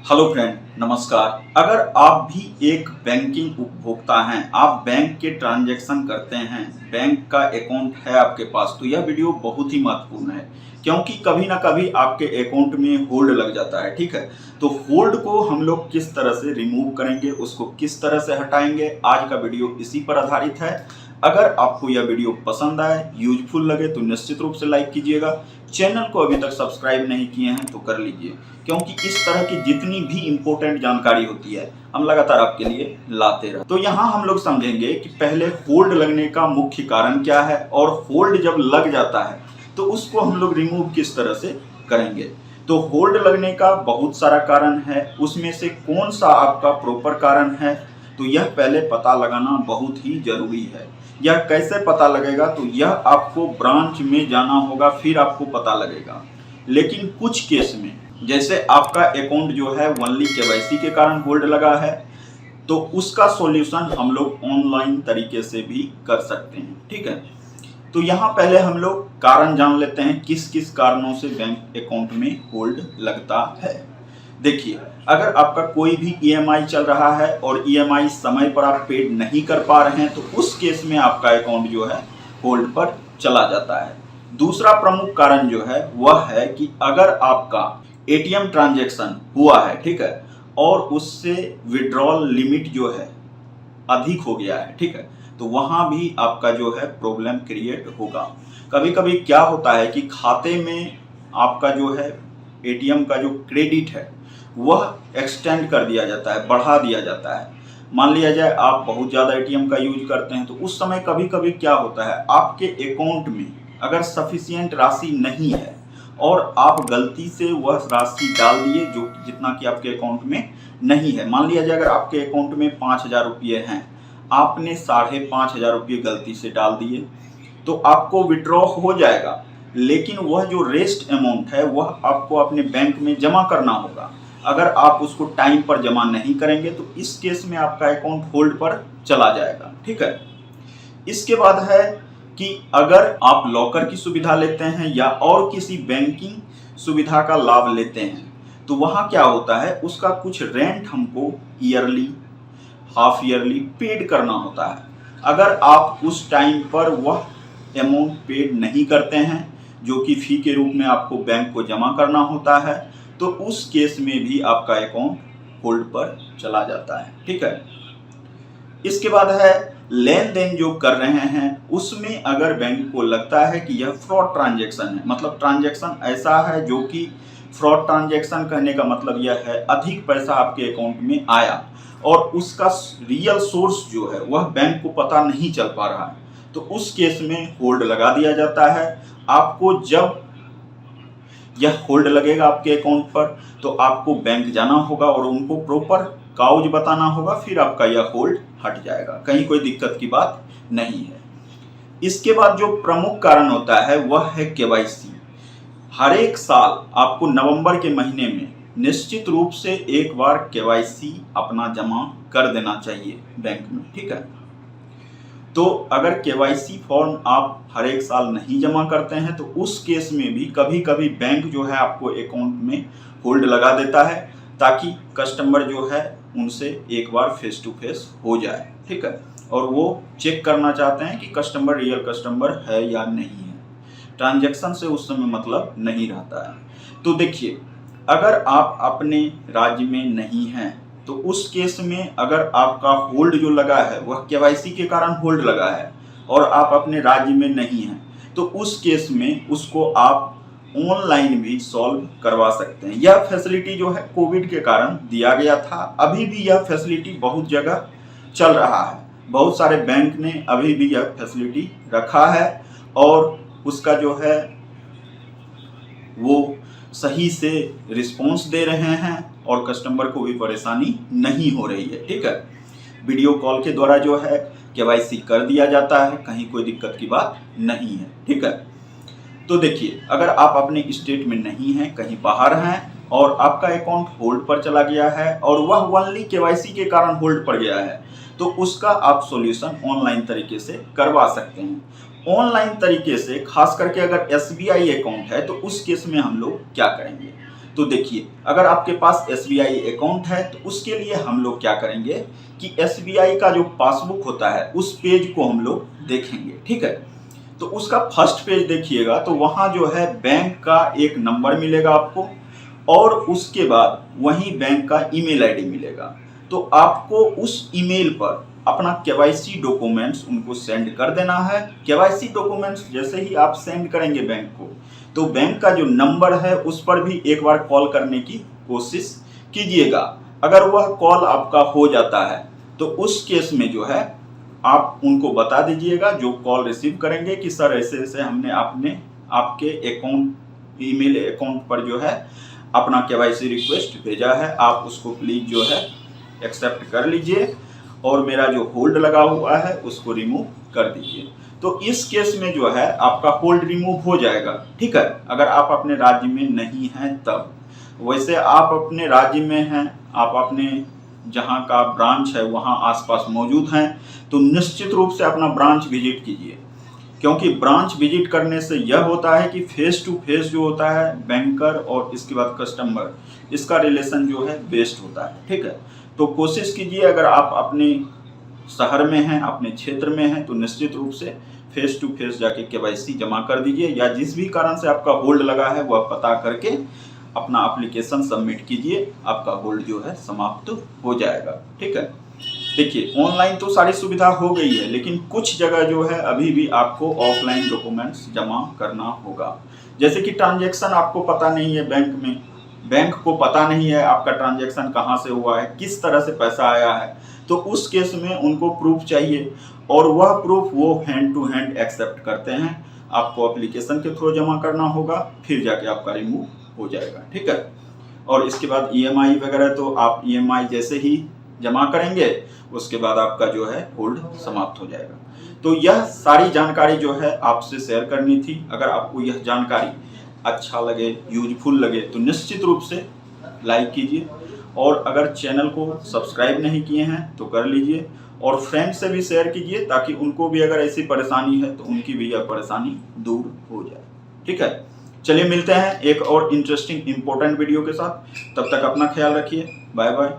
Hello friend, नमस्कार। अगर आप भी एक बैंकिंग उपभोक्ता हैं, आप बैंक के ट्रांजैक्शन करते हैं, बैंक का अकाउंट है आपके पास, तो यह वीडियो बहुत ही महत्वपूर्ण है क्योंकि कभी ना कभी आपके अकाउंट में होल्ड लग जाता है। ठीक है, तो होल्ड को हम लोग किस तरह से रिमूव करेंगे, उसको किस तरह से हटाएंगे, आज का वीडियो इसी पर आधारित है। अगर आपको यह वीडियो पसंद आए, यूजफुल लगे तो निश्चित रूप से लाइक कीजिएगा। चैनल को अभी तक सब्सक्राइब नहीं किए हैं तो कर लीजिए, क्योंकि इस तरह की जितनी भी इंपॉर्टेंट जानकारी होती है हम लगातार आपके लिए लाते रहे। तो यहाँ हम लोग समझेंगे कि पहले होल्ड लगने का मुख्य कारण क्या है और होल्ड जब लग जाता है तो उसको हम लोग रिमूव किस तरह से करेंगे। तो होल्ड लगने का बहुत सारा कारण है, उसमें से कौन सा आपका प्रॉपर कारण है, तो यह पहले पता लगाना बहुत ही जरूरी है। यह कैसे पता लगेगा, तो यह आपको ब्रांच में जाना होगा, फिर आपको पता लगेगा। लेकिन कुछ केस में, जैसे आपका अकाउंट जो है ओनली केवाईसी के कारण होल्ड लगा है, तो उसका सॉल्यूशन हम लोग ऑनलाइन तरीके से भी कर सकते हैं। ठीक है, तो यहाँ पहले हम लोग कारण जान लेते हैं किस किस कारणों से बैंक अकाउंट में होल्ड लगता है। देखिए, अगर आपका कोई भी ईएमआई चल रहा है और ईएमआई समय पर आप पेड नहीं कर पा रहे हैं, तो उस केस में आपका अकाउंट जो है होल्ड पर चला जाता है। दूसरा प्रमुख कारण जो है वह है कि अगर आपका एटीएम ट्रांजैक्शन हुआ है, ठीक है, और उससे विड्रॉल लिमिट जो है अधिक हो गया है, ठीक है, तो वहां भी आपका जो है प्रॉब्लम क्रिएट होगा। कभी कभी क्या होता है कि खाते में आपका जो है एटीएम का जो क्रेडिट है वह एक्सटेंड कर दिया जाता है, बढ़ा दिया जाता है। मान लिया जाए आप बहुत ज़्यादा एटीएम का यूज करते हैं, तो उस समय कभी कभी क्या होता है, आपके अकाउंट में अगर सफिशियंट राशि नहीं है और आप गलती से वह राशि डाल दिए जो जितना कि आपके अकाउंट में नहीं है। मान लिया जाए अगर आपके अकाउंट में 5,000 रुपये हैं, आपने 5,500 रुपये गलती से डाल दिए, तो आपको विड्रॉ हो जाएगा, लेकिन वह जो रेस्ट अमाउंट है वह आपको अपने बैंक में जमा करना होगा। अगर आप उसको टाइम पर जमा नहीं करेंगे तो इस केस में आपका अकाउंट होल्ड पर चला जाएगा। ठीक है, इसके बाद है कि अगर आप लॉकर की सुविधा लेते हैं या और किसी बैंकिंग सुविधा का लाभ लेते हैं, तो वहाँ क्या होता है, उसका कुछ रेंट हमको ईयरली, हाफ ईयरली पेड करना होता है। अगर आप उस टाइम पर वह अमाउंट पेड नहीं करते हैं जो कि फी के रूप में आपको बैंक को जमा करना होता है, तो उस केस में भी आपका अकाउंट होल्ड पर चला जाता है। ठीक है, इसके बाद है लेन देन जो कर रहे हैं उसमें अगर बैंक को लगता है कि यह फ्रॉड ट्रांजैक्शन है, मतलब ट्रांजैक्शन ऐसा है जो कि फ्रॉड ट्रांजैक्शन कहने का मतलब यह है अधिक पैसा आपके अकाउंट में आया और उसका रियल सोर्स जो है वह बैंक को पता नहीं चल पा रहा है, तो उस केस में होल्ड लगा दिया जाता है। आपको जब यह होल्ड लगेगा आपके अकाउंट पर, तो आपको बैंक जाना होगा और उनको प्रॉपर काउज बताना होगा, फिर आपका यह होल्ड हट जाएगा, कहीं कोई दिक्कत की बात नहीं है। इसके बाद जो प्रमुख कारण होता है वह है केवाईसी। हर एक साल आपको नवंबर के महीने में निश्चित रूप से एक बार केवाईसी अपना जमा कर देना चाहिए बैंक में। ठीक है, तो अगर केवाईसी फॉर्म आप हर एक साल नहीं जमा करते हैं तो उस केस में भी कभी कभी बैंक जो है आपको अकाउंट में होल्ड लगा देता है, ताकि कस्टमर जो है उनसे एक बार फेस टू फेस हो जाए। ठीक है, और वो चेक करना चाहते हैं कि कस्टमर रियल कस्टमर है या नहीं है, ट्रांजैक्शन से उस समय मतलब नहीं रहता है। तो देखिए, अगर आप अपने राज्य में नहीं हैं तो उस केस में अगर आपका होल्ड जो लगा है वह केवाईसी के कारण होल्ड लगा है और आप अपने राज्य में नहीं हैं, तो उस केस में उसको आप ऑनलाइन भी सॉल्व करवा सकते हैं। यह फैसिलिटी जो है कोविड के कारण दिया गया था, अभी भी यह फैसिलिटी बहुत जगह चल रहा है, बहुत सारे बैंक ने अभी भी यह फैसिलिटी रखा है और उसका जो है वो सही से रिस्पॉन्स दे रहे हैं और कस्टमर को भी परेशानी नहीं हो रही है। ठीक है, वीडियो कॉल के द्वारा जो है केवाईसी कर दिया जाता है, कहीं कोई दिक्कत की बात नहीं है। ठीक है, तो देखिए, अगर आप अपने स्टेट में नहीं हैं, कहीं बाहर हैं और आपका अकाउंट होल्ड पर चला गया है और वह ओनली केवाईसी के कारण होल्ड पर गया है, तो उसका आप सॉल्यूशन ऑनलाइन तरीके से करवा सकते हैं। ऑनलाइन तरीके से खास करके अगर एसबीआई अकाउंट है तो उस केस में हम लोग क्या करेंगे, तो देखिए, अगर आपके पास SBI अकाउंट है तो उसके लिए हम लोग क्या करेंगे कि SBI का जो पासबुक होता है उस पेज को हम लोग देखेंगे। ठीक है, तो उसका फर्स्ट पेज देखिएगा तो वहाँ जो है बैंक का एक नंबर मिलेगा आपको, और उसके बाद वहीं बैंक का ईमेल आईडी मिलेगा। तो आपको उस ईमेल पर अपना KYC डॉक्यूमेंट्स उनको सेंड कर देना है। KYC डॉक्यूमेंट्स जैसे ही आप सेंड करेंगे बैंक को, तो बैंक का जो नंबर है उस पर भी एक बार कॉल करने की कोशिश कीजिएगा। अगर वह कॉल आपका हो जाता है तो उस केस में जो है आप उनको बता दीजिएगा, जो कॉल रिसीव करेंगे, कि सर ऐसे ऐसे हमने आपके अकाउंट ईमेल अकाउंट पर जो है अपना KYC रिक्वेस्ट भेजा है, आप उसको प्लीज़ जो है एक्सेप्ट कर लीजिए और मेरा जो होल्ड लगा हुआ है उसको रिमूव कर दीजिए। तो इस केस में जो है आपका होल्ड रिमूव हो जाएगा। ठीक है, अगर आप अपने राज्य में नहीं हैं तब। वैसे आप अपने राज्य में हैं, आप अपने जहां का ब्रांच है वहां आसपास मौजूद हैं, तो निश्चित रूप से अपना ब्रांच विजिट कीजिए, क्योंकि ब्रांच विजिट करने से यह होता है कि फेस टू फेस जो होता है बैंकर और इसके बाद कस्टमर, इसका रिलेशन जो है बेस्ट होता है। ठीक है, तो कोशिश कीजिए, अगर आप अपने शहर में हैं, अपने क्षेत्र में हैं, तो निश्चित रूप से फेस टू फेस जाके KYC जमा कर दीजिए, या जिस भी कारण से आपका होल्ड लगा है वह पता करके अपना एप्लीकेशन सबमिट कीजिए, आपका होल्ड जो है समाप्त हो जाएगा। ठीक है, देखिए ऑनलाइन तो सारी सुविधा हो गई है, लेकिन कुछ जगह जो है अभी भी आपको ऑफलाइन डॉक्यूमेंट्स जमा करना होगा। जैसे कि ट्रांजैक्शन आपको पता नहीं है बैंक में, बैंक को पता नहीं है आपका ट्रांजैक्शन कहाँ से हुआ है, किस तरह से पैसा आया है, तो उस केस में उनको प्रूफ चाहिए, और वह प्रूफ वो हैंड टू हैंड एक्सेप्ट करते हैं। आपको एप्लीकेशन के थ्रू जमा करना होगा, फिर जाके आपका रिमूव हो जाएगा। ठीक है, और इसके बाद EMI वगैरह, तो आप EMI जैसे ही जमा करेंगे उसके बाद आपका जो है होल्ड समाप्त हो जाएगा। तो यह सारी जानकारी जो है आपसे शेयर करनी थी। अगर आपको यह जानकारी अच्छा लगे, यूजफुल लगे, तो निश्चित रूप से लाइक कीजिए, और अगर चैनल को सब्सक्राइब नहीं किए हैं तो कर लीजिए, और फ्रेंड से भी शेयर कीजिए, ताकि उनको भी अगर ऐसी परेशानी है तो उनकी भी यह परेशानी दूर हो जाए। ठीक है, चलिए मिलते हैं एक और इंटरेस्टिंग इंपॉर्टेंट वीडियो के साथ। तब तक अपना ख्याल रखिए। Bye bye.